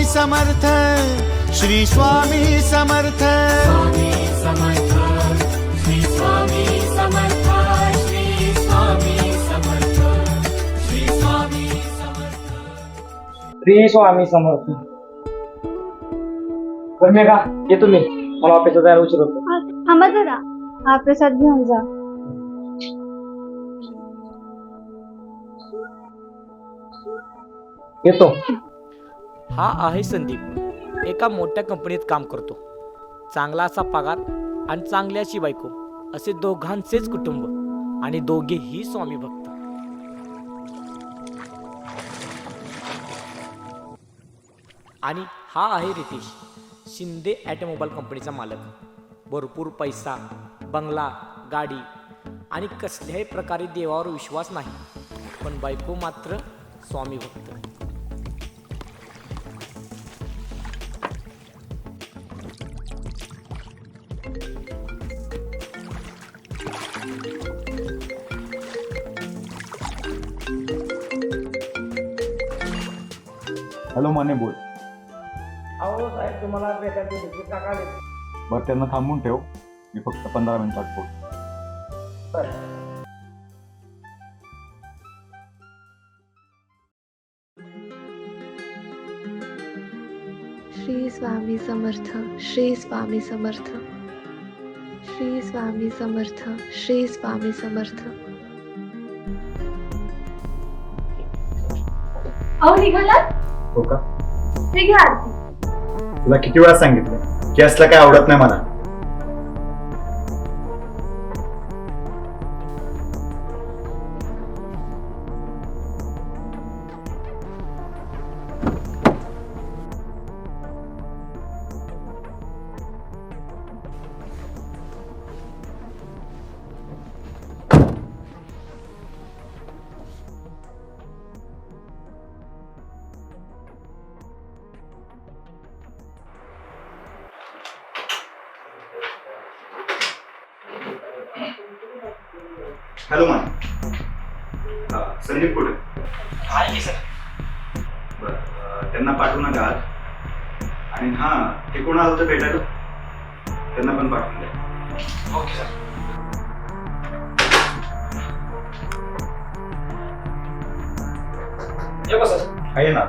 समर्थ, श्री स्वामी समर्थ. स्वामी समर्थ, श्री स्वामी समर्थ, श्री स्वामी समर्थ, श्री स्वामी समर्थ. श्री स्वामी समर्थ. बरं का येतो मी, मला ऑफिसला जायला उशीर होतो. थांबा जरा, हा प्रसाद घेऊन जा. येतो. हा आहे संदीप. एका मोठ्या कंपनीत काम करतो. चांगला असा पगार आणि चांगली अशी बायको, असे दोघांचेच कुटुंब आणि दोघेही स्वामी भक्त. आणि हा आहे रितेश, शिंदे ऑटोमोबाईल कंपनीचा मालक. भरपूर पैसा, बंगला, गाडी आणि कसल्याही प्रकारे देवावर विश्वास नाही, पण बायको मात्र स्वामी भक्त. हॅलो माने बोल. अहो साहेब, तुम्हाला भेटायचे काका आले. बरं त्यांना थांबून ठेव, मी फक्त 15 मिनिटात बोल. श्री स्वामी समर्थ, श्री स्वामी समर्थ, श्री स्वामी समर्थ, श्री स्वामी समर्थ. अहो निघाला, हो का? हे घ्या आरती. तुला किती वेळा सांगितलं की असलं काय आवडत नाही मला. हॅलो माने. संदीप कुठे? बरं, त्यांना पाठवू नका आज. आणि हा, ते कोण आलं होतं भेटायला, त्यांना पण पाठवून द्या. Okay sir. येऊ का सर? आहे ना.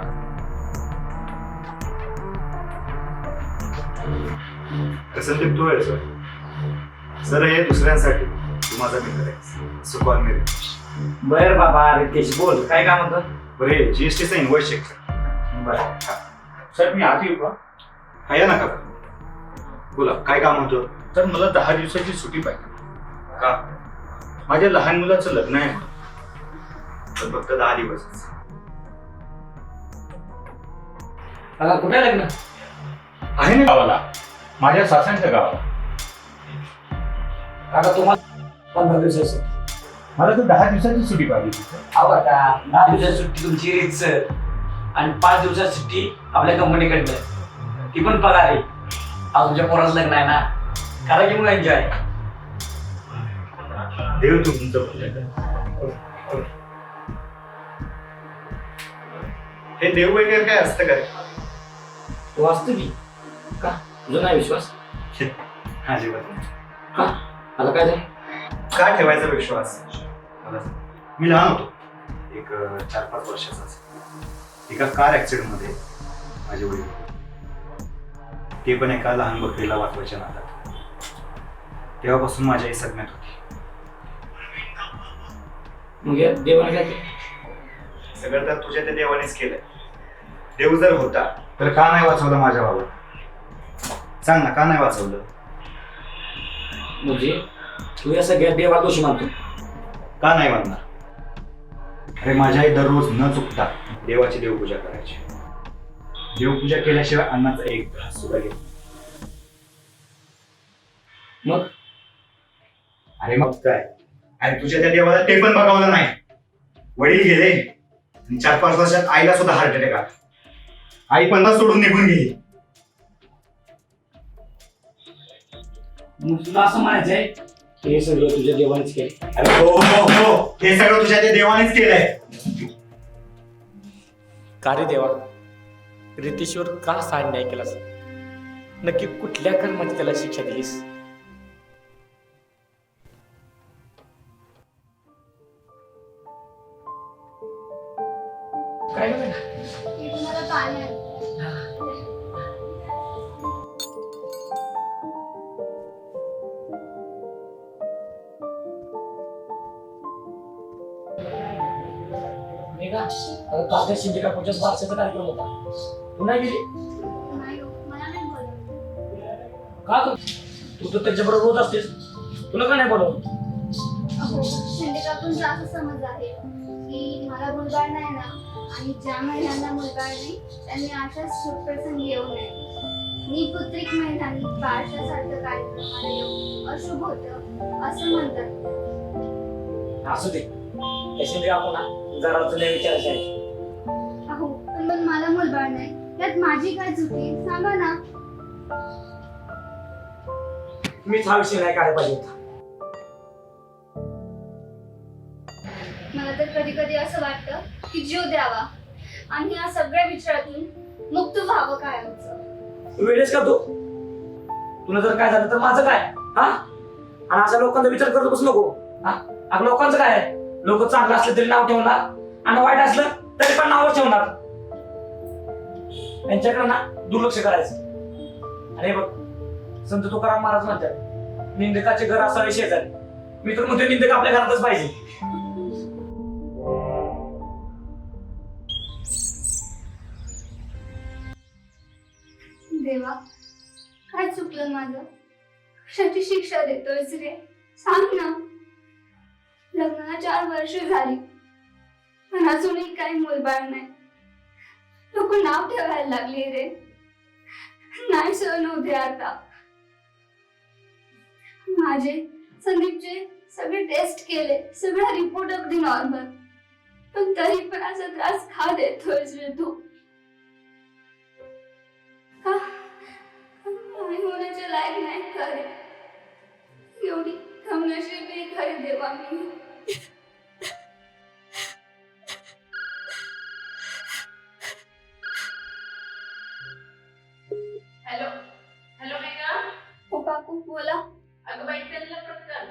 संदीप तू आहे सर हे दुसऱ्यांसाठी, तू माझा मित्र आहे. सुकॉल मेरे. बर बाबा रितेश बोल, काय काम होतं? बरे जीएसटीचा इन्व्हॉइस चेक. बरं सर, मी आधी येऊ का? हा या ना का. बोला काय काम होतं. तर मला 10 दिवसाची सुट्टी पाहिजे. का? माझ्या लहान मुलाचं लग्न आहे. तर फक्त 10 दिवस. कुठे लग्न आहे ना गावाला, माझ्या सासऱ्यांच्या गावाला. काका तुम्हाला 15 दिवसाची. मला तर 10 दिवसाची सुट्टी पाहिजे तिथं. अहो काका, 10 दिवसाची सुट्टी तुमची रीत सर, आणि 5 दिवसाची सुट्टी आपल्या कंपनीकडनं, ती पण पगार आहे. अहो तुमच्या पोराचं लग्न आहे ना, करा की मग एन्जॉय. देव तुमचं भलं. हे देव वगैरे काय असतं काय? तू असतो की का, तुझा नाही विश्वास? अजिबात नाही. का मला काय झालं? का ठेवायचा विश्वास? मला सांग. मी लहान होतो, एक 4-5 वर्षाचाच. एका कार ऍक्सिडेंट मध्ये माझे वडील, ते पण एका लहान बकरीला वाचवायच्या नादात. तेव्हापासून माझी आई सदम्यात होती. मग या देवाने काय केलं? सगळं तर तुझ्या त्या देवानेच केलंय. देव जर होता तर का नाही वाचवलं माझ्या बाबा? सांग ना, का नाही वाचवलं? म्हणजे तू या सगळ्या देवा दोषी मानतो? का नाही मानणार? अरे माझी आई दररोज न चुकता देवाची देवपूजा करायची. देवपूजा केल्याशिवाय अन्नाचा एक घास सुद्धा घेत. मग अरे मग काय, आणि तुझ्या त्या देवाला ते पण बघावलं नाही. वडील गेले आणि 4-5 वर्षात आईला सुद्धा हार्ट अटॅक आला. आई पण सोडून निघून गेली. मग तुला असं म्हणायचंय हे सगळं तुझ्या देवानेच केलं? अरे हो हो हो, हे सगळं तुझ्या त्या देवानेच केलंय. का रे देवा? रितेशवर का असा अन्याय केलास? नक्की कुठल्या कर्माची त्याला शिक्षा दिलीस? काय नाही. मी तुम्हाला पाणी आणते. मेघा, तात्या शिंदे काकूच्या बारशाचा कार्यक्रम होता. तू नाही गेली? नाही हो, मला नाही बोलवलं. का तू तर त्याच्याबरोबर रोज असतेस, तुला का नाही बोलवलं? अहो, शिंदे काकूंचा असा समज आहे की मला मुलबाळ नाही ना, आणि ज्या महिलांना मुलबाळ नाही त्यांनी अशाच शुभप्रसंगी येऊ नये. निपुत्रिक महिलांनी बारशासारखं कार्यक्रमाला येऊ अशुभ होतं असं म्हणतात. असू दे, त्या शिंदे काकू ना जरा जुन्या विचारायचे आहे. अहो, पण मला मुलबाळ नाही, त्यात माझी काय चुकी सांगा ना. मीच हा विषय नाही काढायला पाहिजे होता. मला तर कधी कधी असं वाटतं की जीव द्यावा आणि या सगळ्या विचारातून मुक्त व्हावं कायमचं. तू वेळेस का तुला जर काय झालं तर माझं काय? हा, आणि अशा लोकांचा विचार करत बसू नको. हा, आता लोकांचं काय आहे? लोक चांगलं असलं तरी नाव ठेवणार आणि वाईट असलं तरी पण नावच ठेवणार. त्यांच्याकडे ना दुर्लक्ष करायचं. आणि बघ, संत तुकाराम महाराज म्हणतात, निंदकाचे घर असावे शेजारी. मी तर म्हणतो निंदक आपल्या घरातच पाहिजे. देवा, काय चुकलं माझं? कशाची शिक्षा देतोयस रे? सांग ना. लग्नाला 4 वर्ष झाली पण अजूनही काही मुलबाळ नाही. लोक नाव ठेवायला लागले रे. नाही सहन होते आता. माझे संदीपचे सगळे टेस्ट केले, सगळा रिपोर्ट अगदी नॉर्मल, पण तरी पण असा त्रास का देतोयस रे तू? का आई होण्याच्या लायक नाही का रे? एवढी कमनशिबी खरी देवा मी. हॅलो हॅलो मेघा, हो काकू बोला. अगं बाई त्यांना पटकन.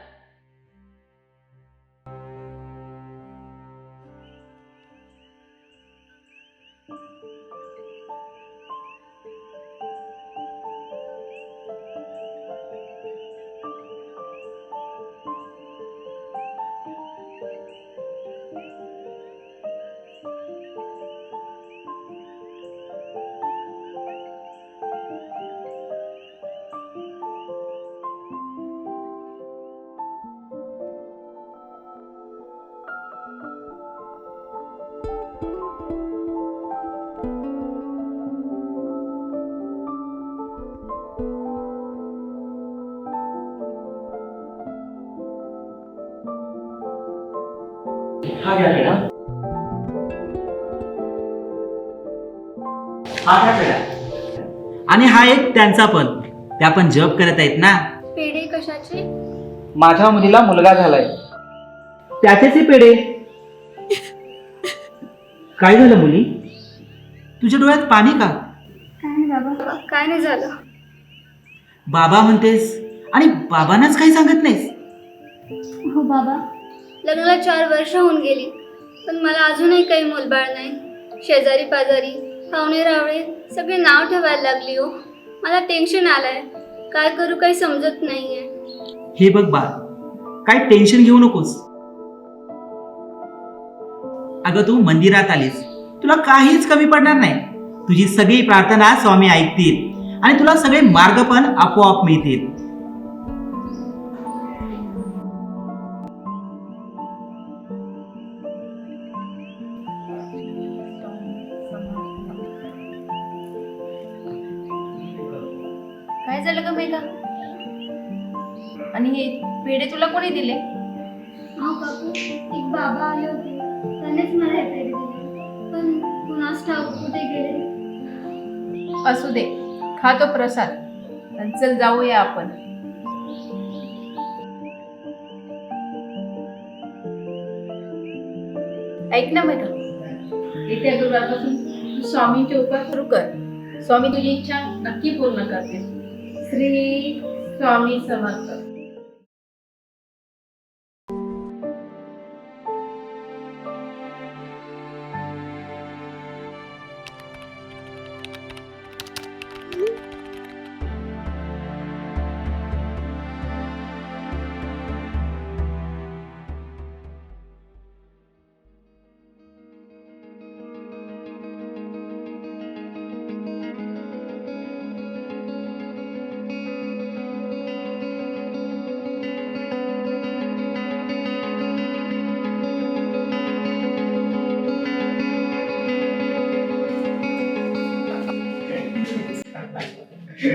हा घ्या पेढा. हा घ्या पेढा. आणि हा एक त्यांचा पण, त्या पण जॉब करत आहेत ना. पेढे कशाचे? माझ्या मुलीला मुलगा झालाय, त्याचेच पेढे. काय झालं मुली, तुझ्या डोळ्यात पाणी का? काय नाही बाबा, काय नाही झालं. बाबा म्हणतेस आणि बाबांनाच काही सांगत नाहीस? हो बाबा, लग्नाला 4 वर्ष होऊन गेली पण मला अजूनही काही मुलबाळ नाही. शेजारी पाजारी पाहुणे रावळे सगळे नाव ठेवायला लागली हो. मला टेन्शन आलंय, काय करू काही समजत नाहीये. हे बघ बाळ, काय टेन्शन घेऊ नकोस. अगं तू मंदिरात आलीस, तुला काहीच कमी पडणार नाही. तुझी सगळी प्रार्थना स्वामी ऐकतील आणि तुला सगळे मार्ग पण आपोआप मिळतील. काय झालं ग मेघा? आणि हे पेढे तुला कोणी दिले? हा काकू, एक बाबा आले होते, त्यानेच मला हे पेढे दिले, पण कुणास ठाऊक कुठे गेले. असू दे, खातो प्रसाद. आणि चल जाऊया आपण. ऐक ना मेघा, येत्या गुरुवारपासून तू स्वामींचे उपाय सुरू कर. स्वामी तुझी इच्छा नक्की पूर्ण करतील. श्री स्वामी समर्थ.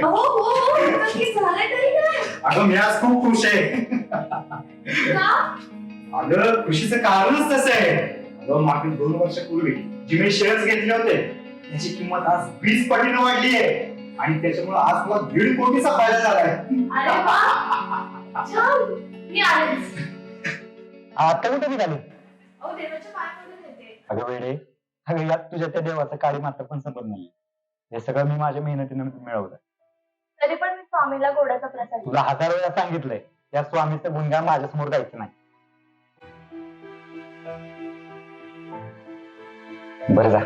हो हो हो, नक्की झालं तरी काय? अगं मी आज खूप खुश आहे. का? अगं खुशीचं कारणच तसं आहे. अगं मागील 2 वर्षापूर्वी जी मी शेअर्स घेतले होते त्याची किंमत आज 20 पटीने वाढली आहे आणि त्याच्यामुळे आज मला 1.5 कोटीचा फायदा झालाय. अरे वा, छान. मी आलेच. आता कुठे निघाली? अहो देवाच्या पायामध्ये येते. अगं वेडे, अगं यात तुझ्या त्या देवाचा काळी मात्र पण संबंध नाही. हे सगळं मी माझ्या मेहनतीने मिळवलं. तरी पण मी स्वामीला गोडाचा प्रसाद तुला 1000 वेळा सांगितलंय त्या स्वामीचं गुणगान माझ्या समोर गायचं नाही. बरं जा,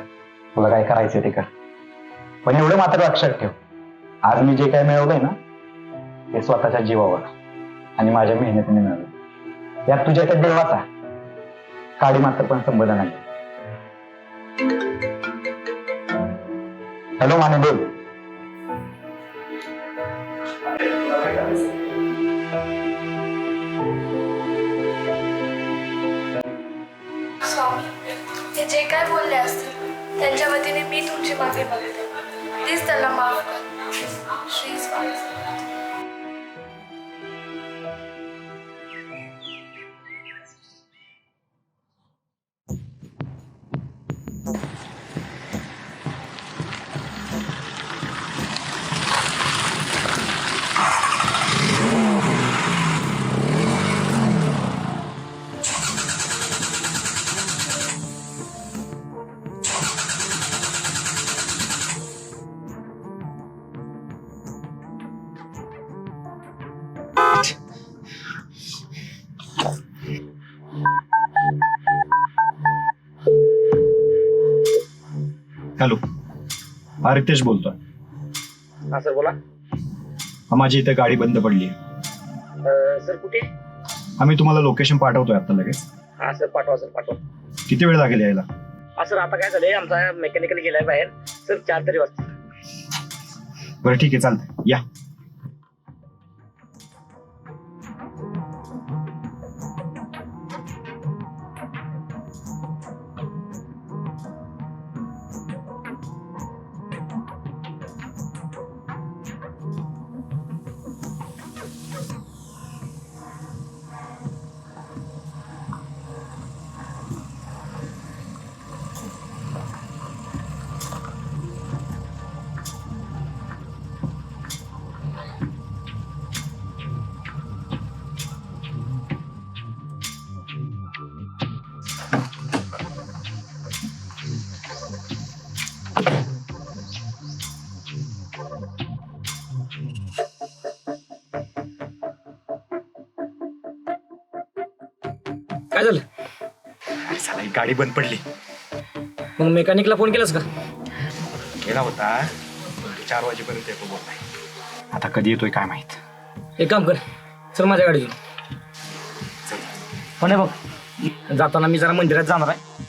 तुला काय करायचं ते कर, पण एवढं मात्र लक्षात ठेव, आज मी जे काय मिळवलंय ना ते स्वतःच्या जीवावर आणि माझ्या मेहनतीने मिळवलं. यात तुझ्या त्या देवाचा काळी मात्र पण संबंध नाही. हॅलो माने बोल. स्वामी, ते जे काय बोलले असतील त्यांच्या वतीने मी तुमची माफी मागते. प्लीज त्यांना माफ कर. श्री स्वामी. हॅलो, हा रितेश बोलतोय. हा सर बोला. माझी इथे गाडी बंद पडली. सर कुठे? आम्ही तुम्हाला लोकेशन पाठवतोय आता लगेच. हा सर पाठवा सर पाठवा. किती वेळ लागेल यायला? हा सर आता काय झालंय, आमचा मेकॅनिकल गेलाय बाहेर सर, 4 तरी वाजता. बरं ठीक आहे, चालतंय या. काय झालं? चला, ही गाडी बंद पडली. मग मेकॅनिकला फोन केलास का? गेला होता, 4 वाजेपर्यंत येतो बोललाय. आता कधी येतोय काय माहित. एक काम कर, चल माझ्या गाडी घेऊन. पण हे बघ, जाताना मी जरा मंदिरात जाणार आहे,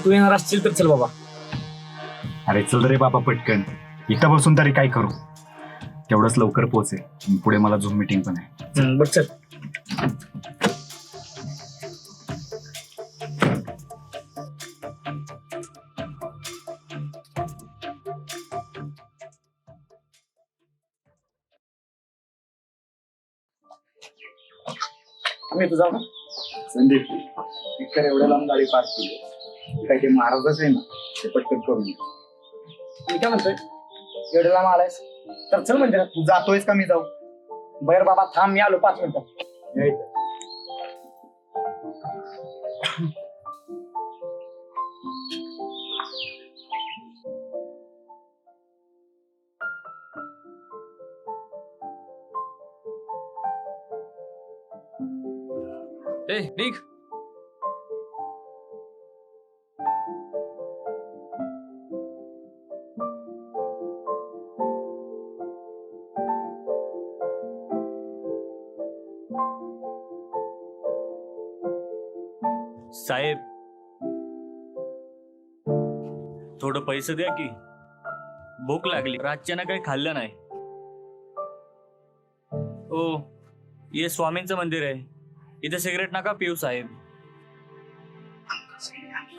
तू येणार असशील तर चल बाबा. अरे चल रे बाबा पटकन, इथं बसून तरी काय करू. तेवढंच लवकर पोहोचेल. पुढे मला झूम मीटिंग पण आहे. बरं चल. आम्ही तुझा ना संदीप, इतक्या एवढ्या लांब गाडी पार्क केली, काय ते महाराजच आहे ना, ते पटकन करून घे. मी काय म्हणतोय, एवढं लांब आलायस तर चल मंदिरात. तू जातोयस का मी जाऊ? बर बाबा थांब, मी आलो 5 मिनिटात. ए निघ. साहेब थोडं पैसे द्या की, भूक लागली, रातच्यानं काही खाल्लं नाही. ओ, हे स्वामींचं मंदिर आहे, इथे सिगरेट नका पिऊ साहेब.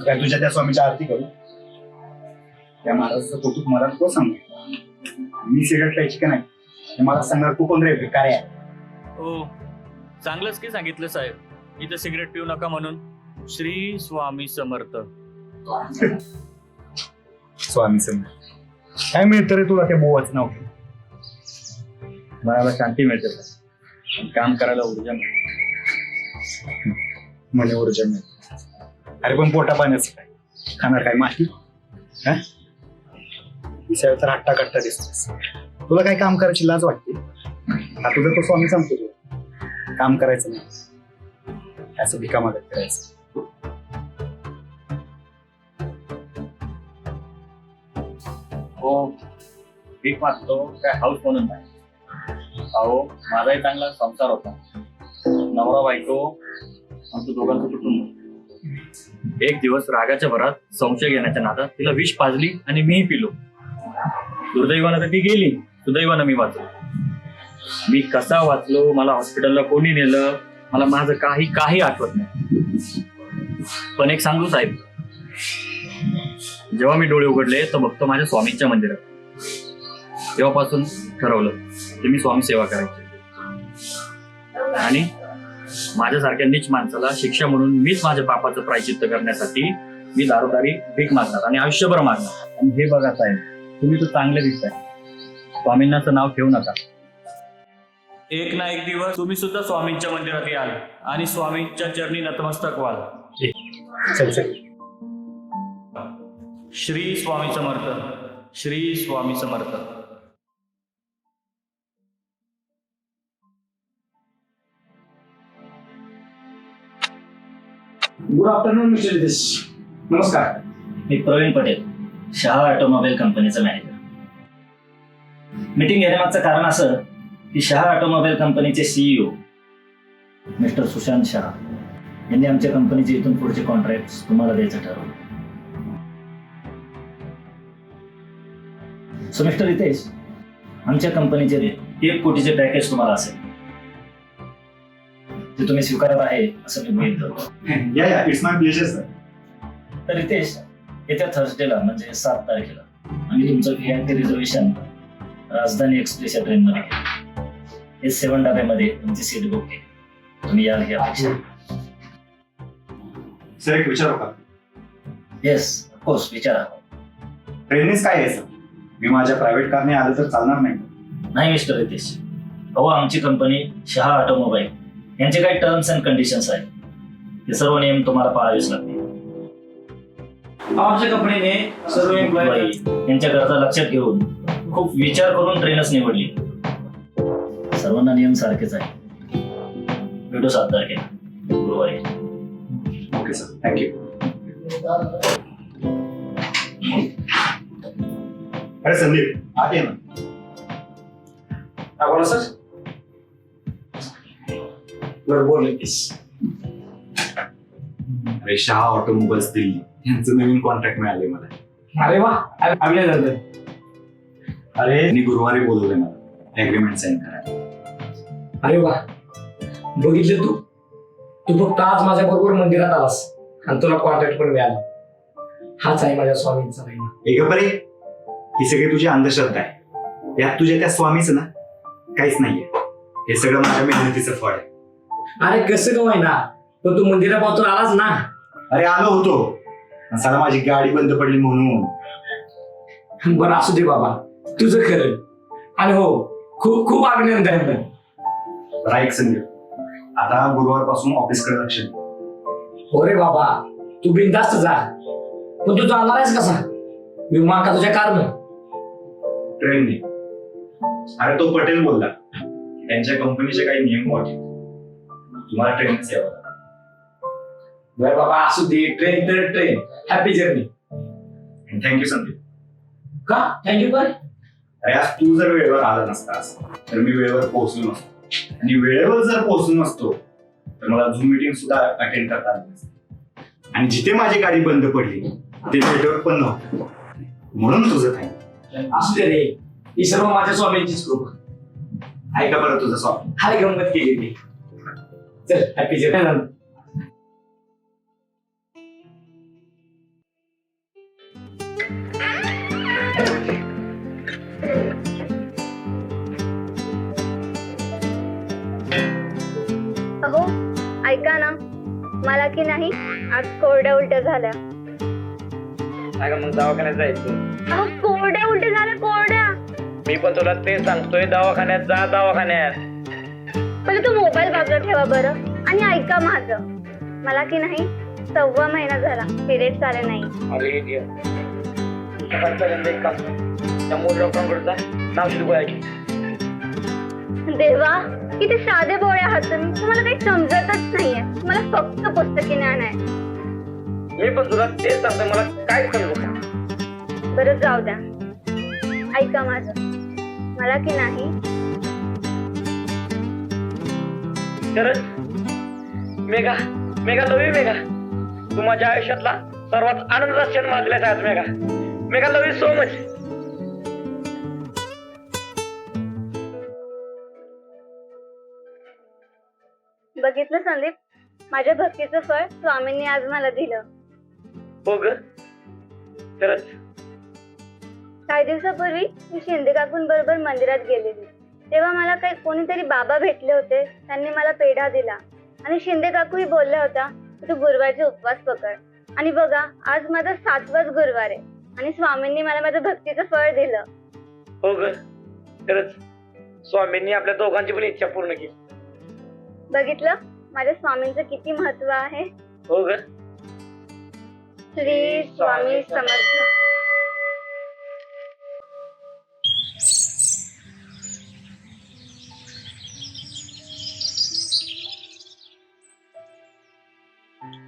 काय तुझ्या त्या स्वामीची आरती करू? त्या महाराजाचं कौतुक मला तो सांग. मी सिगरेट प्यायची का नाही हे मला सांगणार तू कोण रे भिकार आहे? ओ, चांगलंच की सांगितलं साहेब, इथे सिगरेट पिऊ नका म्हणून. श्री स्वामी समर्थ. स्वामी समर्थ काय मिळतं रे तुला त्या बोवाचं नाव? मनाला शांती मिळते साहेब, काम करायला ऊर्जा मिळते. मला ऊर्जा मिळते. अरे पण पोटा पाण्याचं काय खाणार काय माहिती? दिसायला तर हट्टा कट्टा दिसतोस. तुला काय काम करायची लाज वाटते? हा तुझा तो स्वामी सांगतो तुला काम करायचं नाही, असं भिका मागत करायचं. हो, भीक मागतो काय हाऊस म्हणून नाही. अहो, माझाही चांगला संसार होता, नवरा बायको, आमचं दोघांचं कुटुंब. एक दिवस रागाच्या भरात संशय घेण्याच्या नादात तिला विष पाजली आणि मीही पिलो. दुर्दैवानं तर ती गेली, सुदैवानं मी वाचलो. मी कसा वाचलो, मला हॉस्पिटलला कोणी नेलं, मला माझं काही आठवत नाही. पण एक सांगू साहेब, जेव्हा मी डोळे उघडले तर बघतो माझ्या स्वामींच्या मंदिरात. तेव्हापासून ठरवलं की मी स्वामी सेवा करायची आणि माझ्यासारख्या नीच माणसाला शिक्षा म्हणून मीच माझ्या पापाचं प्रायचित्त करण्यासाठी मी दारोदारी भीक मागणार आणि आयुष्यभर मागणार. आणि हे बघा साहेब, तुम्ही तर चांगले दिसताय, स्वामींनाचं नाव ठेवू नका. एक ना एक दिवस तुम्ही सुद्धा स्वामींच्या मंदिरात याल आणि स्वामींच्या चरणी नतमस्तक व्हाल. चल चल. Shri Swami Samarth, Shri Swami Samarth. Good afternoon mister Ritesh. नमस्कार. मी प्रवीण पटेल, शहा ऑटोमोबाईल कंपनीचा मॅनेजर. मीटिंग घेण्यामागचं कारण असं की शहा ऑटोमोबाईल कंपनीचे सीईओ मिस्टर सुशांत शहा यांनी आमच्या कंपनीचे इथून पुढचे कॉन्ट्रॅक्ट तुम्हाला द्यायचं ठरवलं. सो मिस्टर रितेश, आमच्या कंपनीचे 1 कोटीचे पॅकेज तुम्हाला असेल, ते तुम्ही स्वीकारत आहे असं मी गृहीत धरतो. या इट्स माय प्लेजर सर. तर रितेश, येत्या थर्सडेला म्हणजे 7 तारखेला आम्ही तुमचं VIP रिझर्वेशन राजधानी एक्सप्रेस या ट्रेनमध्ये केलं. हे 7 डब्यामध्ये तुमची सीट बुक केली. तुम्ही याल ही अपेक्षा. सर एक विचारू का? येस, ऑफकोर्स, विचारा. ट्रेननेच काय आहे सर? मी माझ्या प्रायव्हेट कारने आलं तर चालणार नाही? नाही मिस्टर रितेश, अहो आमची कंपनी शहा ऑटोमोबाईल यांचे काही टर्म्स अँड कंडिशन्स आहेत, ते सर्व नियम तुम्हाला पाळावेच लागतील. आमच्या कंपनीने सर्व एम्प्लॉई यांच्या गरजा लक्षात घेऊन खूप विचार करून ट्रेनच निवडली. सर्वांना नियम सारखेच आहे. भेटू 7 तारखेला गुरुवारी. Okay sir, thank you. अरे संदीप, आत ये ना. बोला सर. बरं बोल रितेश. अरे शहा ऑटोमोबाईल्स दिल्ली यांचं नवीन कॉन्ट्रॅक्ट मिळाले मला. अरे वा, अभिनंदन. अरे मी गुरुवारी बोलवलंय मला ऍग्रीमेंट साईन करायला. अरे वा, बघितलं तू फक्त आज माझ्या बरोबर मंदिरात आलास आणि तुला कॉन्ट्रॅक्ट पण मिळाला. हाच आहे माझ्या स्वामींचा महिमा. एक बरे, ही सगळी तुझी अंधश्रद्धा आहे. यात तुझ्या त्या स्वामीचं ना काहीच नाहीये. हे सगळं माझ्या मेहनतीचं फळ आहे. अरे कसं का होईना, पण तू मंदिरापासून आलाच ना. अरे आलो होतो, साला माझी गाडी बंद पडली म्हणून. बरं असू दे बाबा, तुझं खरं. आणि हो, खूप खूप अभिनंदन. राईट संदीप, आता गुरुवारपासून ऑफिसकडे लक्ष दे. हो रे बाबा, तू बिनधास्त जा. पण तू जाणार आहेस कसा? विमा का तुझ्या कारनं? ट्रेनने. अरे तो पटेल बोलला त्यांच्या कंपनीचे काही नियम वाटले, तुम्हाला ट्रेनच यावं. बरं बाबा असू दे, ट्रेन तर train. Happy journey. Thank you Sandeep. का थँक्यू काय? अरे आज तू जर वेळेवर आला नसतास तर मी वेळेवर पोहोचलो नसतो, आणि वेळेवर जर पोहोचलो नसतो तर मला झूम मीटिंग सुद्धा अटेंड करता आली नसती. आणि जिथे माझी गाडी बंद पडली ते नेटवर्क पण नव्हतं, म्हणून तुझं थँक्यू. असू दे रे, ही सर्व माझ्या स्वामींचीच कृपा. ऐका बरं तुझं स्वामी. हाय गंमत केली ती. चल हॅपी जर्नी. अहो ऐका ना, मला की नाही आज कोरड्या उलट्या झाल्या. काय मग दवाखान्यात जायचं? अहो कोरड्या उलट्या झाल्या, कोरड्या. मी पण तुला ते सांगतोय, दवाखान्यात जा दवाखान्यात. पहिले तू मोबाईल बाजूला ठेवा बरं, आणि ऐका माझं. मला की नाही 6 महिना झाला पिरियड्स आले नाही. अरे देव, तुझ्या पहिल्यांदा एक काम कर. त्या मोठ्या डॉक्टरांकडे जा, नाव गोळ्याची. देवा किती साधे बोळे आहात तुम्ही, तुम्हाला काही समजतच नाहीये. मला फक्त पुस्तकी ज्ञान आहे. मी पण तुला तेच सांगतोय, मला काय समजत. बरं जाऊ द्या, ऐका माझं. मला की नाही खरंच मेघा, मेघा लव यू मेघा. तू माझ्या आयुष्यातला सर्वात आनंदाचा क्षण मानलेला आहेस मेघा. मेघा लव यू सो मच. बघितलं संदीप, माझ्या भक्तीचं फळ स्वामींनी आज मला दिलं. हो ग, खरंच. काही दिवसापूर्वी मी शिंदे काकूंबरोबर मंदिरात गेलेली. तेव्हा मला काही कोणीतरी बाबा भेटले होते. त्यांनी मला पेढा दिला आणि शिंदे काकूही बोलल्या होत्या की तू गुरुवारचे उपवास पकड. आणि बघा, आज माझा 7वाच गुरुवार आहे आणि स्वामींनी मला माझं भक्तीचं फळ दिलं. हो ग, खरंच. स्वामींनी आपल्या दोघांची पण इच्छा पूर्ण केली. बघितलं माझ्या स्वामींचं किती महत्व आहे. हो ग. श्री स्वामी समर्थ.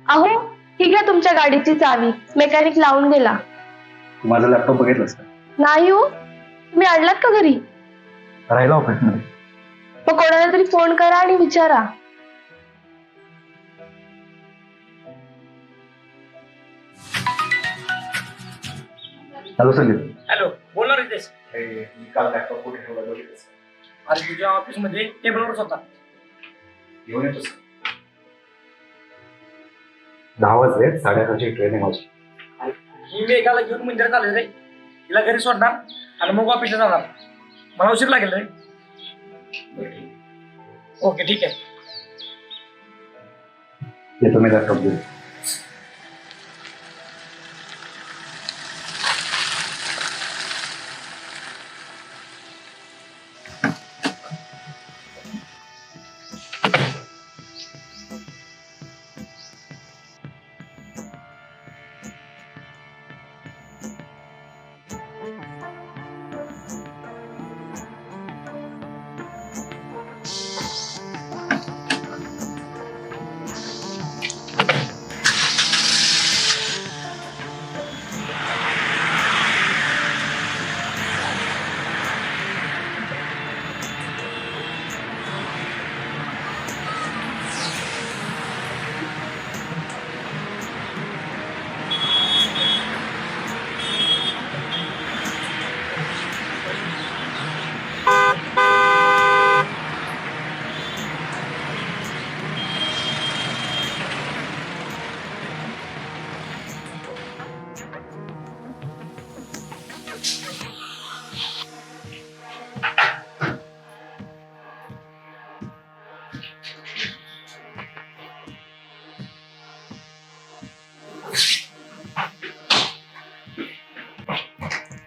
अहो ही घ्या तुमच्या गाडीची चावी, मेकॅनिक लावून गेला. तू माझा लॅपटॉप बघितलास का? नाही हो, तुम्ही आणलात का घरी? राहिला ऑफिसमध्ये. मग कोणाला तरी फोन करा आणि विचारा. हॅलो संदीप. हॅलो, बोलणार रितेश. मी काल लॅपटॉप कुठे ठेवला बघितलंस? अरे तुझ्या ऑफिस मध्ये टेबलवरच होता. घेऊन येतोस? 10 वाजले, 11:30ची ट्रेन आहे माझी. ही मेघाला घेऊन मंदिरात आले रे. हिला घरी सोडणार आणि मग ऑफिसला जाणार. मला उशीर लागेल रे. ओके ठीक आहे. येतो मी लॅपटॉप घेऊन.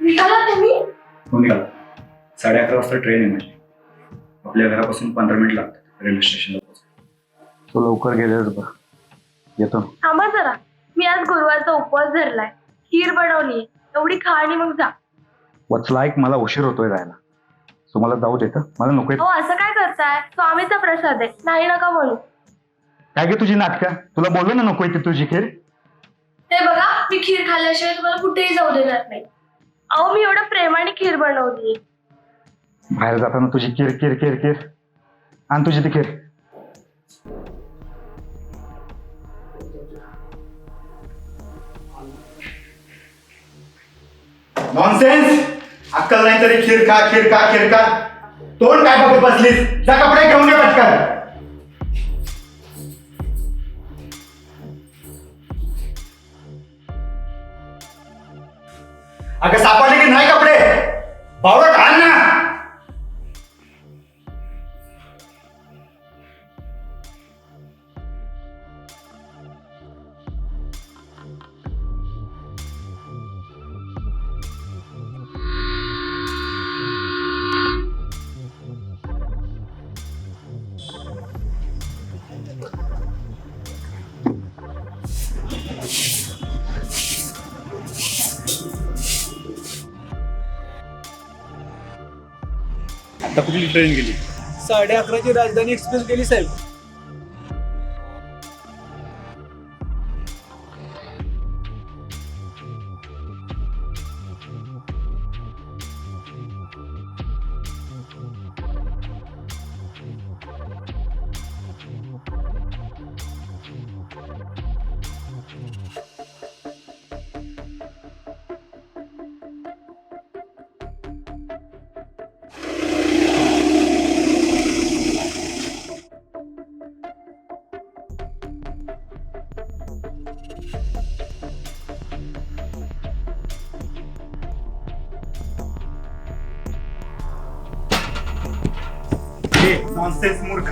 निघाला तुम्ही? हो निघाला. 11:30 वाजता ट्रेन आहे माझी. आपल्या घरापासून 15 मिनिट लागतात रेल्वे स्टेशनला पोहोचायला. तू लवकर गेलेस बघ. येतो. थांबा जरा, मी आज गुरुवारचा उपवास धरलाय. खीर बनवली, एवढी खा आणि मग जा. वचला एक, मला उशीर होतोय जायला. तुम्हाला जाऊ देतं? मला नको. हो असं काय करताय? स्वामीचा प्रसाद आहे, नाही नका म्हणू. काय गे तुझी नाटकं? तुला बोललो ना नको ती तुझी खीर. हे बघा, मी खीर खाल्ल्याशिवाय तुम्हाला कुठेही जाऊ देणार नाही. अहो, मी एवढं प्रेमाने खीर बनवली. बाहेर जाताना तुझी खीर खीर खीर खीर आणि तुझी ती खीर. नॉनसेन्स. अक्कल नाही तरी खीर खा खीर खा खीर खा. तोंड काय बघत बसलीस? जा कपडे घेऊन ये पटकन. अगं सापडले की नाही कपडे? बावळट आण ना. आता कुठली ट्रेन गेली? 11:30ची राजधानी एक्सप्रेस गेली साहेब. नॉनसेन्स मूर्ख.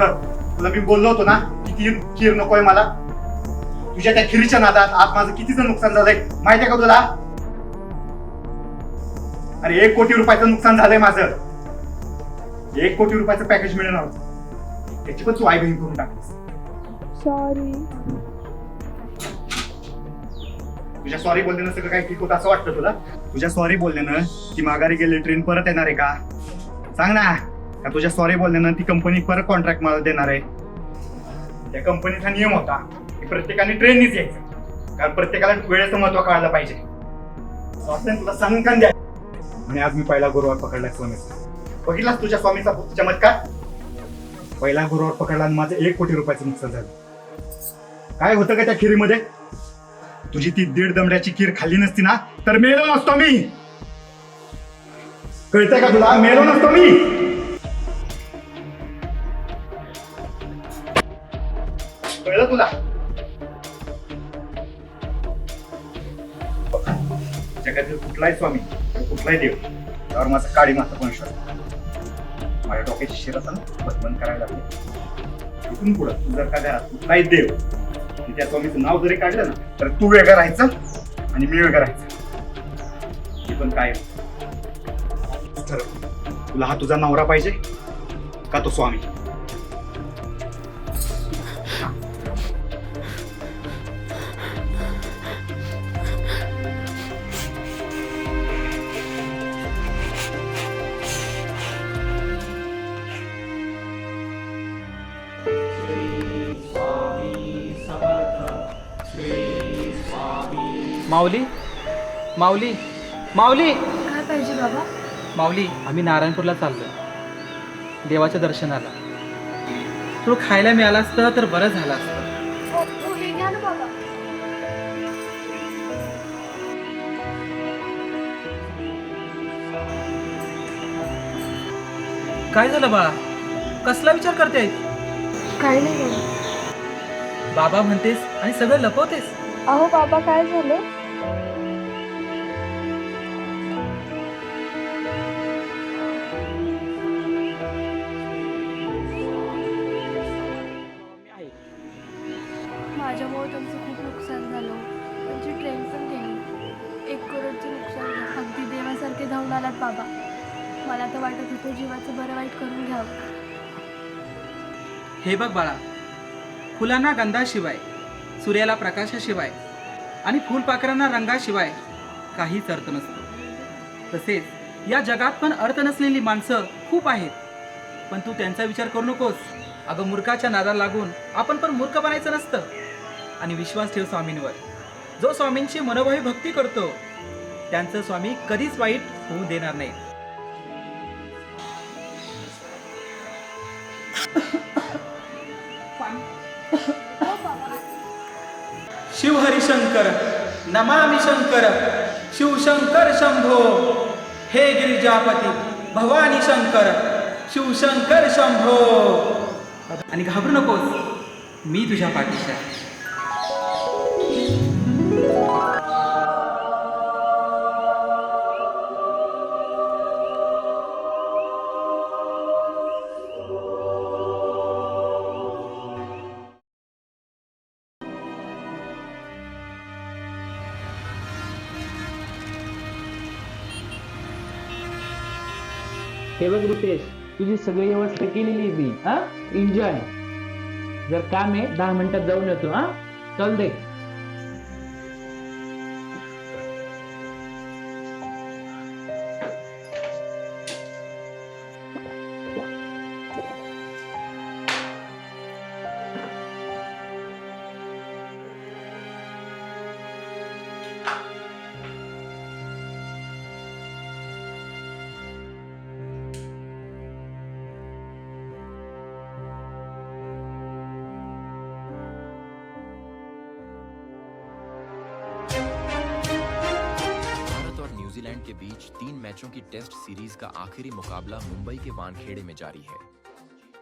तुला मी बोललो होतो ना की खीर नकोय मला. तुझ्या त्या खिरीच्या नादात आज माझं कितीचं नुकसान झालंय माहितीये का तुला? अरे 1 कोटी रुपयाचं नुकसान झालंय माझं. 1 कोटी रुपयाचं पॅकेज मिळणार होतं, त्याची पण तू आई बहीण करून टाकलीस. सॉरी. तुझ्या सॉरी बोलण्यानं सगळं काही ठीक होतं असं वाटतं तुला? तुझ्या सॉरी बोलण्यानं ती माघारी गेली ट्रेन परत येणार आहे का? सांग ना. का तुझ्या सॉरी बोलण्यानं ती कंपनी परत कॉन्ट्रॅक्ट मला देणार आहे? त्या कंपनीचा नियम होता की प्रत्येकाने ट्रेननीच यायचं, कारण प्रत्येकाला वेळेचं महत्व कळायला पाहिजे. तुला सांगून का द्या. आणि आज मी पहिला गुरुवार पकडलाय स्वामीचा. बघितलास तुझ्या स्वामीचा चमत्कार? पहिला गुरुवार पकडला आणि माझं 1 कोटी रुपयाचं नुकसान झालं. काय होतं का त्या खिरीमध्ये? तुझी ती 1.5 दमड्याची खीर खाल्ली नसती ना तर मेलो नसतो मी. कळतंय का तुला? मेलो नसतो मी. कळलं तुला? जगातील कुठलाही स्वामी कुठलाही देव त्यावर माझा काळी मात्र पण विश्वास. माझ्या डोक्याची शिरता बंद करायला लागली. इथून पुढं तू जर का घरात कुठलाही देव त्या स्वामीचं नाव जरी काढलं ना तर तू वेगळं राहायचं आणि मी वेगळं राहायचं. हे पण काय तुला हा तुझा नवरा पाहिजे का तो स्वामी? माऊली माऊली माऊली. काय पाहिजे बाबा? माऊली, आम्ही नारायणपूरला चाललोय देवाच्या दर्शनाला. थोडं खायला मिळालं असतं तर बरं झालं असतं. हो, हे घ्या ना बाबा. काय झालं बाळा? कसला विचार करते? काही नाही बाबा. बाबा म्हणतेस आणि सगळं लपवतेस. अहो बाबा, काय झालं? माझ्यामुळे त्यांचं खूप नुकसान झालं. त्यांची ट्रेन पण गेली. 1 करोडचं नुकसान झालं. अगदी देवासारखे धावून आलात बाबा. मला तर वाटत होतं जीवाचं बरं वाईट करून घ्यावं. हे बघ बाळा, फुलांना गंधाशिवाय, सूर्याला प्रकाशाशिवाय आणि फुलपाखरांना रंगाशिवाय काहीच अर्थ नसतो. तसेच या जगात पण अर्थ नसलेली माणसं खूप आहेत, पण तू त्यांचा विचार करू नकोस. अगं मूर्खाच्या नादाला लागून आपण पण मूर्ख बनायचं नसतं. आणि विश्वास ठेव स्वामींवर. जो स्वामींची मनोभावी भक्ती करतो त्यांचं स्वामी कधीच वाईट होऊ देणार नाही. शिव हरिशंकर नमामि शंकर, शिवशंकर शंभो, हे गिरिजापती भवानी शंकर, शिवशंकर शंभो. आणि घाबरू नकोस, मी तुझ्या पाठीशी आहे. हे बघ रुपेश, तुझी सगळी व्यवस्था केलेली आहे मी. हा, एन्जॉय. जर काम आहे 10 मिनिटात जाऊन येतो. हा, चल दे. न्यूजीलैंड के बीच 3 मैचों की टेस्ट सीरीज का आखिरी मुकाबला मुंबई के वानखेड़े में जारी है.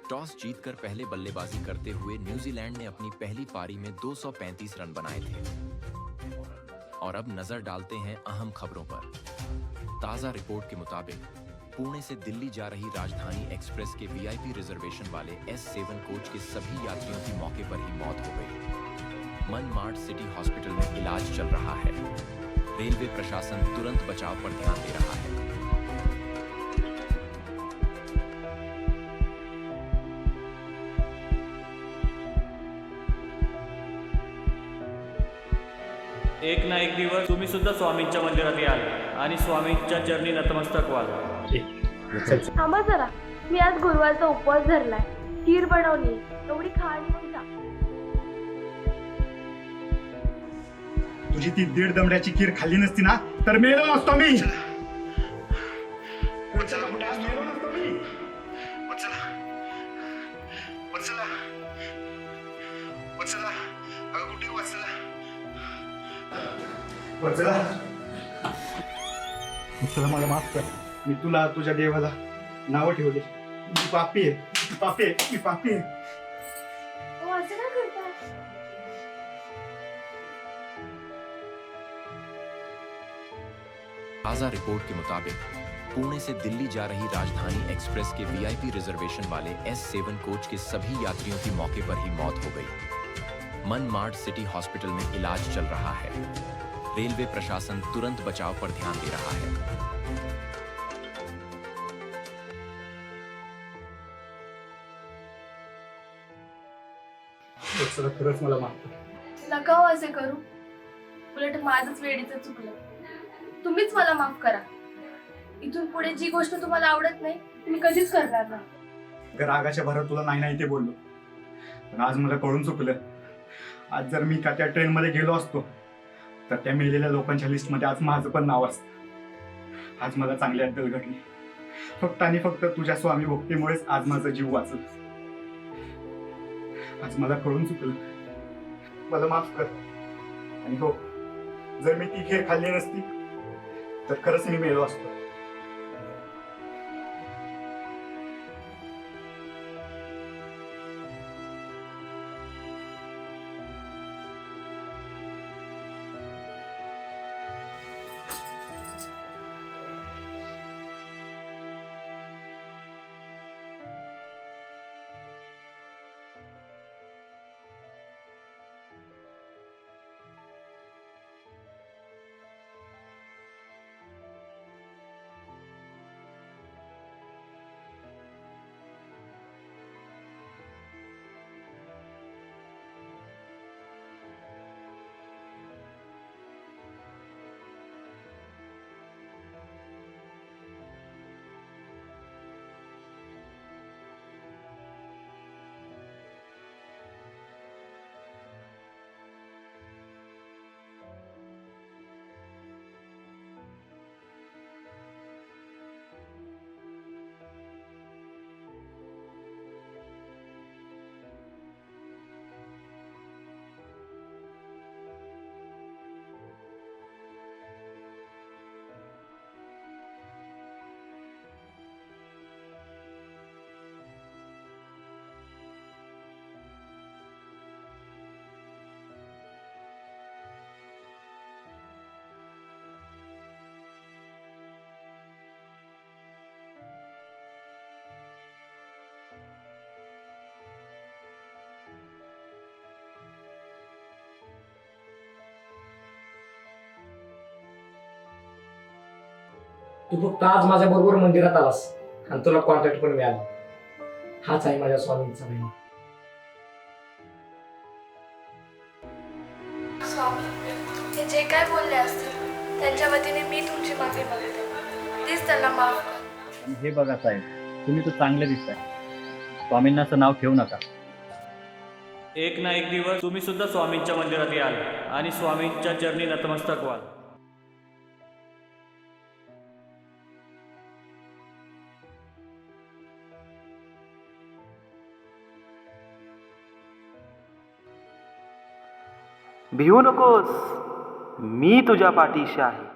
टॉस जीतकर पहले बल्लेबाजी करते हुए न्यूजीलैंड ने अपनी पहली पारी में 235 रन बनाए थे. और अब नजर डालते हैं अहम खबरों पर. ताजा रिपोर्ट के मुताबिक पुणे से दिल्ली जा रही राजधानी एक्सप्रेस के वीआईपी रिजर्वेशन वाले S7 कोच के सभी यात्रियों की मौके पर ही मौत हो गई. मनमाड सिटी हॉस्पिटल में इलाज चल रहा है. रेलवे प्रशासन तुरंत बचाव पर ध्यान दे रहा है. एक ना एक दिवस तुम्ही सुद्धा स्वामींच्या मंदिरात याल आणि स्वामींच्या चरणी नतमस्तक व्हाल. थांबा जरा, मी आज गुरुवारचा उपवास धरलाय. खीर बनवली, एवढी खा आणि मग जा. तुझी ती 1.5 दमड्याची खीर खाल्ली नसती ना तर मेलो नसतो मी. वत्सला मला माफ कर. मी तुला तुझ्या देवाला नावं ठेवले. मी पापी आहे, मी पापी आहे, मी पापी आहे. असं काय करताय? ताजा रिपोर्ट के मुताबिक पुणे से दिल्ली जा रही राजधानी एक्सप्रेस के वीआईपी रिजर्वेशन वाले S7 कोच के सभी यात्रियों की मौके पर ही मौत हो गई. मनमाड सिटी हॉस्पिटल में इलाज चल रहा है. रेलवे प्रशासन तुरंत बचाव पर ध्यान दे रहा है. खरंच मला माफ कर. नका हो असे करू. उलट माझंच वेळीचं चुकलं. तुम्हीच मला माफ करा. इथून पुढे जी गोष्ट तुम्हाला आवडत नाही मी कधीच करणार नाही. रागाच्या भरात तुला नाही नाही ते बोललो, पण आज मला कळून चुकलं. आज जर मी का त्या ट्रेन मध्ये गेलो असतो तर त्या मेलेल्या लोकांच्या लिस्ट मध्ये आज माझं पण नाव असतं. आज मला चांगली अद्दल घडली फक्त आणि फक्त तुझ्या स्वामी भक्तीमुळेच. आज माझा जीव वाचला. आज मला कळून चुकलं. मला माफ कर. आणि हो, जर मी ती खीर खाल्ली नसती तर खरंच मी मेलो असतो. तू फक्त आज माझ्या बरोबर मंदिरात आलास आणि तुला कॉन्ट्रॅक्ट पण मिळाला. हाच आहे माझ्या स्वामींचा महिमा. स्वामी ते जे काय बोलले असतील त्यांच्या वतीने मी तुमची माफी मागते. प्लीज त्यांना माफ कर. आणि हे बघा साहेब, तुम्ही तर चांगले दिसताय. स्वामींना असं नाव ठेवू नका. एक ना एक दिवस तुम्ही सुद्धा स्वामींच्या मंदिरात याल आणि स्वामींच्या चरणी नतमस्तक व्हाल. भिवू नकोस, मी तुझ्या पाठीशी आहे.